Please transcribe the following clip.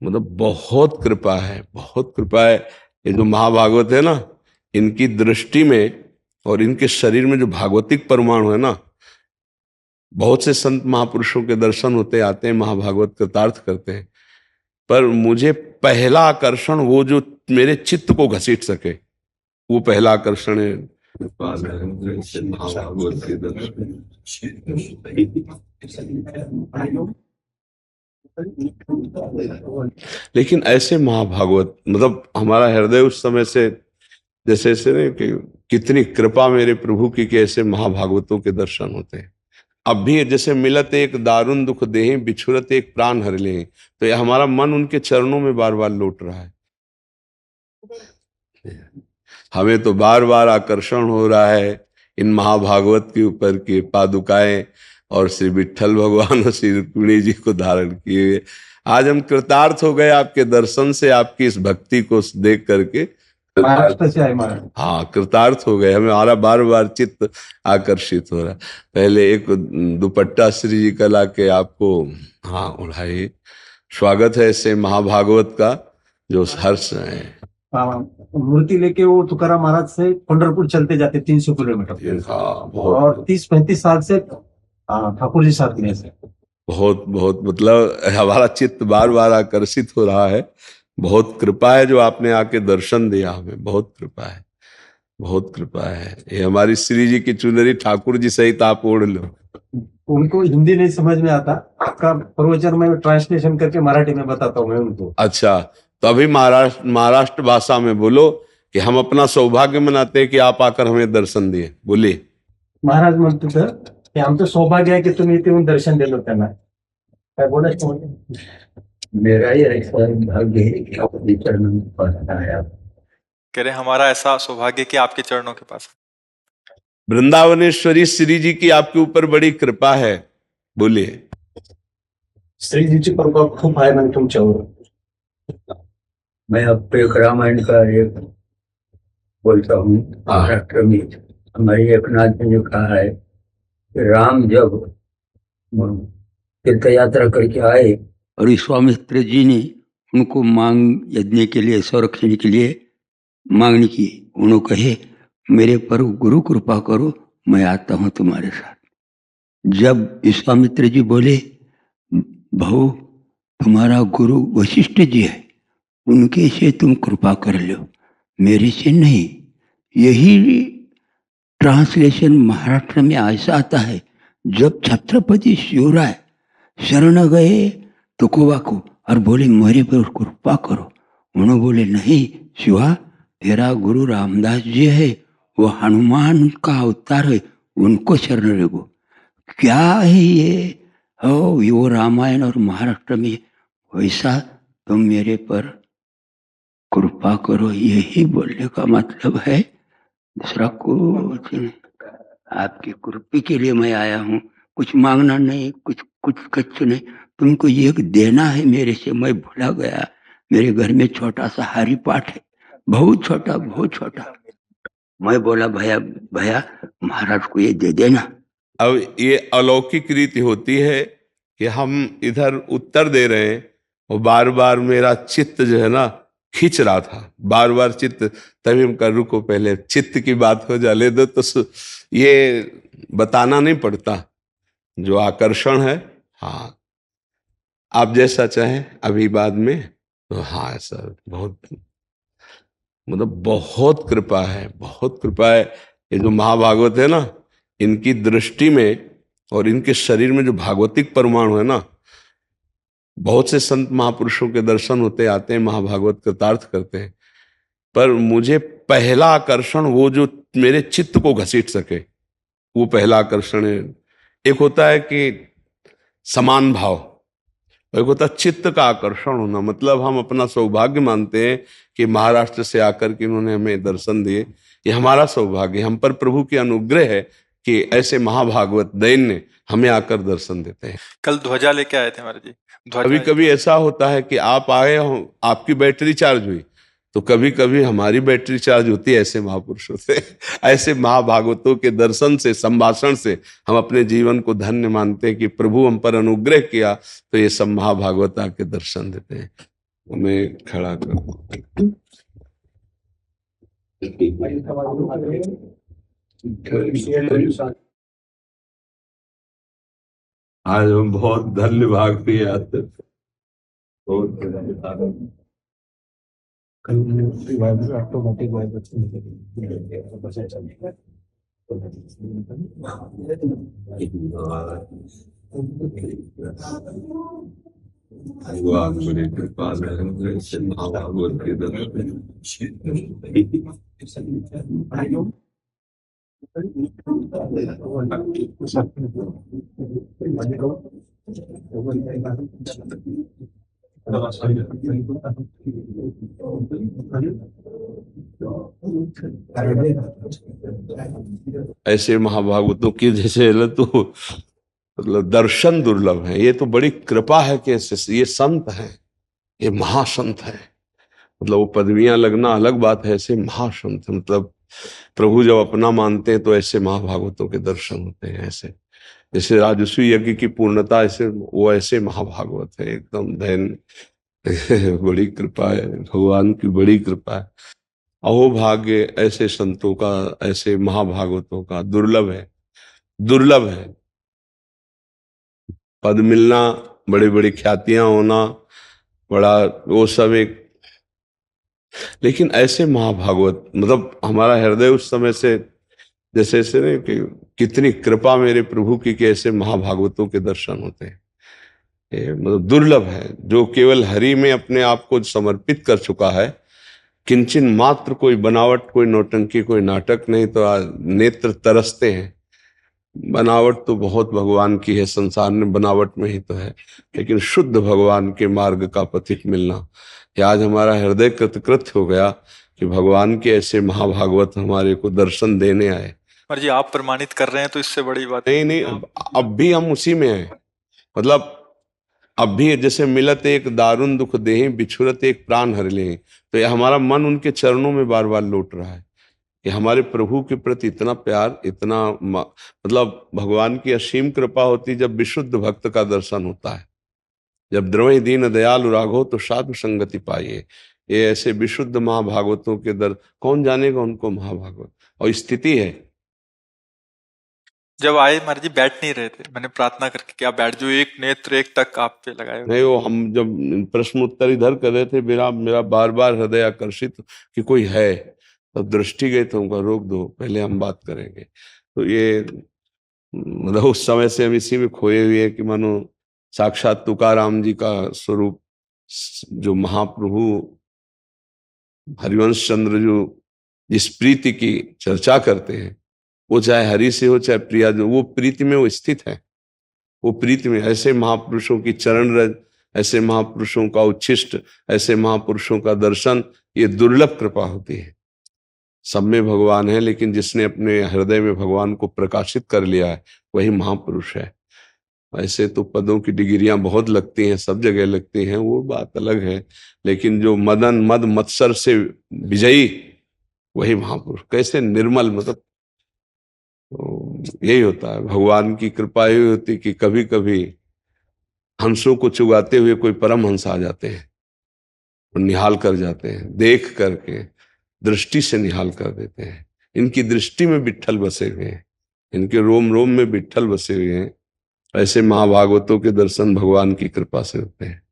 मतलब बहुत कृपा है, बहुत कृपा है। ये जो महाभागवत है ना, इनकी दृष्टि में और इनके शरीर में जो भागवतिक परमाणु है ना, बहुत से संत महापुरुषों के दर्शन होते आते हैं, महाभागवत कृतार्थ करते हैं, पर मुझे पहला आकर्षण वो जो मेरे चित्त को घसीट सके, वो पहला आकर्षण है महाभागवत के दर्शन। लेकिन ऐसे महाभागवत, मतलब हमारा हृदय उस समय से जैसे ऐसे नहीं कि कितनी कृपा मेरे प्रभु की कि ऐसे महाभागवतों के दर्शन होते हैं। अब भी जैसे मिलत एक दारुण दुख देहि बिछुरत एक प्राण हर ले, तो ये हमारा मन उनके चरणों में बार बार लौट रहा है। हमें तो बार बार आकर्षण हो रहा है इन महाभागवत के ऊपर की पादुकाएं और श्री विट्ठल भगवान और श्री रुक्मिणी जी को धारण किए। आज हम कृतार्थ हो गए आपके दर्शन से, आपकी इस भक्ति को देख करके। महाराष्ट्र से आए महाराज। हाँ, कृतार्थ हो गए, हमारा बार बार चित्त आकर्षित हो रहा है। पहले एक दुपट्टा श्री जी का ला के आपको हाँ उड़ाई। स्वागत है ऐसे महाभागवत का जो हर्ष है। मूर्ति लेके वो तुकाराम महाराज से पंढरपुर चलते जाते 300 किलोमीटर। हाँ, और 30-35 साल से ठाकुर जी साथ में से बहुत बहुत मतलब हमारा चित्त बार बार आकर्षित हो रहा है। बहुत कृपा है जो आपने आके दर्शन दिया हमें, बहुत कृपा है, बहुत कृपा है। ये हमारी श्री जी की चुनरी ठाकुर जी सहित आप ओढ़ लो। उनको हिंदी नहीं समझ में आता, आपका प्रवचन में ट्रांसलेशन करके मराठी में बताता हूँ मैं उनको। अच्छा, तो अभी महाराष्ट्र भाषा में बोलो कि हम अपना सौभाग्य मनाते हैं कि आप आकर हमें दर्शन दिए। बोलिए। महाराज म्हणतो तर की आमचं सौभाग्य आहे की तुम्ही इथे येऊन दर्शन दिलं त्यांना। काय बोलायचं? मेरा ही ऐसा भाग्य है कि आपके चरणों में पड़ता है। कह रहे हमारा ऐसा सौभाग्य कि आपके चरणों के पास। वृंदावनेश्वरी श्री जी की आपके ऊपर बड़ी कृपा है। बोलिए। श्री जी की कृपा खूप आहे म्हणजे तुमच्यावर। मैं अब एक रामायण का एक बोलता हूँ। महाराष्ट्र में हमारे एक नाथ ने जो कहा है कि राम जब तीर्थ यात्रा करके आए और विश्वामित्र जी ने उनको मांग यज्ञ के लिए, संरक्षण के लिए मांगनी की। उन्होंने कहे मेरे पर गुरु कृपा करो, मैं आता हूँ तुम्हारे साथ। जब विश्वामित्र जी बोले भाऊ तुम्हारा गुरु वशिष्ठ जी है, उनके से तुम कृपा कर लो, मेरे से नहीं। यही ट्रांसलेशन महाराष्ट्र में ऐसा आता है, जब छत्रपति शिवराय शरण गए तुकोबा को और बोले मेरे पर कृपा करो, उन्होंने बोले नहीं शिवा, तेरा गुरु रामदास जी है, वो हनुमान का अवतार है, उनको शरण लगो। क्या है ये? वो रामायण और महाराष्ट्र में वैसा तुम मेरे पर कृपा करो, यही बोलने का मतलब है। दूसरा कुछ नहीं, आपकी कृपा के लिए मैं आया हूँ, कुछ मांगना नहीं, कुछ नहीं। तुमको ये देना है मेरे से, मैं भूला गया। मेरे घर में छोटा सा हरि पाठ है, बहुत छोटा, बहुत छोटा। मैं बोला भैया महाराज को ये दे देना। अब ये अलौकिक रीति होती है कि हम इधर उत्तर दे रहे हैं और बार बार मेरा चित्त जो है ना खींच रहा था, बार बार चित्त। तभी हम कर रुको, पहले चित्त की बात हो जाने दो, तो ये बताना नहीं पड़ता जो आकर्षण है। हाँ, आप जैसा चाहें अभी बाद में। तो हाँ सर, बहुत मतलब बहुत कृपा है, बहुत कृपा है। ये जो महाभागवत है ना, इनकी दृष्टि में और इनके शरीर में जो भागवतिक परमाणु है ना, बहुत से संत महापुरुषों के दर्शन होते आते हैं, महाभागवत कृतार्थ करते हैं, पर मुझे पहला आकर्षण वो जो मेरे चित्त को घसीट सके, वो पहला आकर्षण है। एक होता है कि समान भाव, एक होता है चित्त का आकर्षण होना। मतलब हम अपना सौभाग्य मानते हैं कि महाराष्ट्र से आकर के इन्होंने हमें दर्शन दिए, ये हमारा सौभाग्य, हम पर प्रभु की अनुग्रह है कि ऐसे महाभागवत दैन्य हमें आकर दर्शन देते हैं। कल ध्वजा लेके आए थे महाराज जी। कभी कभी ऐसा होता है कि आप आए हो, आपकी बैटरी चार्ज हुई, तो कभी कभी हमारी बैटरी चार्ज होती है ऐसे महापुरुषों से। ऐसे महाभागवतों के दर्शन से, संभाषण से हम अपने जीवन को धन्य मानते हैं कि प्रभु हम पर अनुग्रह किया, तो ये सब महाभागवत आके दर्शन देते हैं। मैं खड़ा कर। आज हम बहुत धन्य भाग पे आते थे। बहुत ऑटोमेटिक भगवान बड़ी कृपा है, ऐसे महाभागवत के दर्शन। ऐसे महाभागवतों की जैसे तो मतलब दर्शन दुर्लभ है। ये तो बड़ी कृपा है कि ये संत हैं, ये महासंत है। मतलब वो पदवियां लगना अलग बात है, ऐसे महासंत मतलब प्रभु जब अपना मानते हैं तो ऐसे महाभागवतों के दर्शन होते हैं। ऐसे जैसे राजस्वी यज्ञ की पूर्णता, ऐसे वो ऐसे महाभागवत है एकदम धैन। बड़ी कृपा है, भगवान की बड़ी कृपा है। अहो भाग्य ऐसे संतों का, ऐसे महाभागवतों का दुर्लभ है, दुर्लभ है। पद मिलना, बड़ी बड़ी ख्यातियां होना, बड़ा वो सब एक, लेकिन ऐसे महाभागवत मतलब हमारा हृदय उस समय से जैसे ऐसे नहीं कि कितनी कृपा मेरे प्रभु की कि ऐसे महाभागवतों के दर्शन होते हैं। ये मतलब दुर्लभ है, जो केवल हरि में अपने आप को समर्पित कर चुका है। किंचन मात्र कोई बनावट, कोई नौटंकी, कोई नाटक नहीं, तो नेत्र तरसते हैं। बनावट तो बहुत भगवान की है, संसार में बनावट में ही तो है, लेकिन शुद्ध भगवान के मार्ग का पथिक मिलना, ये आज हमारा हृदय कृतकृत हो गया कि भगवान के ऐसे महाभागवत हमारे को दर्शन देने आए। पर जी आप प्रमाणित कर रहे हैं तो इससे बड़ी बात नहीं नहीं, अब भी हम उसी में हैं। मतलब अब भी जैसे मिलत एक दारुण दुख देहि, बिछुरत एक प्राण हर ले, तो ये हमारा मन उनके चरणों में बार बार लौट रहा है। कि हमारे प्रभु के प्रति इतना प्यार, इतना मतलब भगवान की असीम कृपा होती जब विशुद्ध भक्त का दर्शन होता है। जब द्रवहि दीन दयालु राघो तो साधु संगति पाइए। ये ऐसे विशुद्ध महाभागवतों के दर कौन जानेगा उनको महाभागवत। और स्थिति है, जब आए महाराज जी बैठ नहीं रहे थे, मैंने प्रार्थना करके क्या बैठ, जो एक नेत्र एक तक आप पे लगाए नहीं वो हम जब प्रश्न उत्तर इधर कर रहे थे, मेरा मेरा बार बार हृदय आकर्षित कि कोई है, तब दृष्टि गई तो उनका रोक दो, पहले हम बात करेंगे। तो ये मतलब उस समय से हम इसी में खोए हुए हैं कि मानो साक्षात तुकाराम जी का स्वरूप, जो महाप्रभु हरिवंश चंद्र जो जिस प्रीति की चर्चा करते हैं, वो चाहे हरि से हो चाहे प्रिया, जो वो प्रीति में वो स्थित है। वो प्रीति में ऐसे महापुरुषों की चरण रज, ऐसे महापुरुषों का उच्छिष्ट, ऐसे महापुरुषों का दर्शन, ये दुर्लभ कृपा होती है। सब में भगवान है, लेकिन जिसने अपने हृदय में भगवान को प्रकाशित कर लिया है वही महापुरुष है। ऐसे तो पदों की डिग्रियां बहुत लगती हैं, सब जगह लगती हैं, वो बात अलग है, लेकिन जो मदन मद मत्सर से विजयी वही महापुरुष। कैसे निर्मल, मतलब तो यही होता है, भगवान की कृपा यही होती कि कभी कभी हंसों को चुगाते हुए कोई परम हंस आ जाते हैं और निहाल कर जाते हैं, देख करके दृष्टि से निहाल कर देते हैं। इनकी दृष्टि में विट्ठल बसे हुए हैं, इनके रोम रोम में विट्ठल बसे हुए हैं। ऐसे महाभागवतों के दर्शन भगवान की कृपा से होते हैं।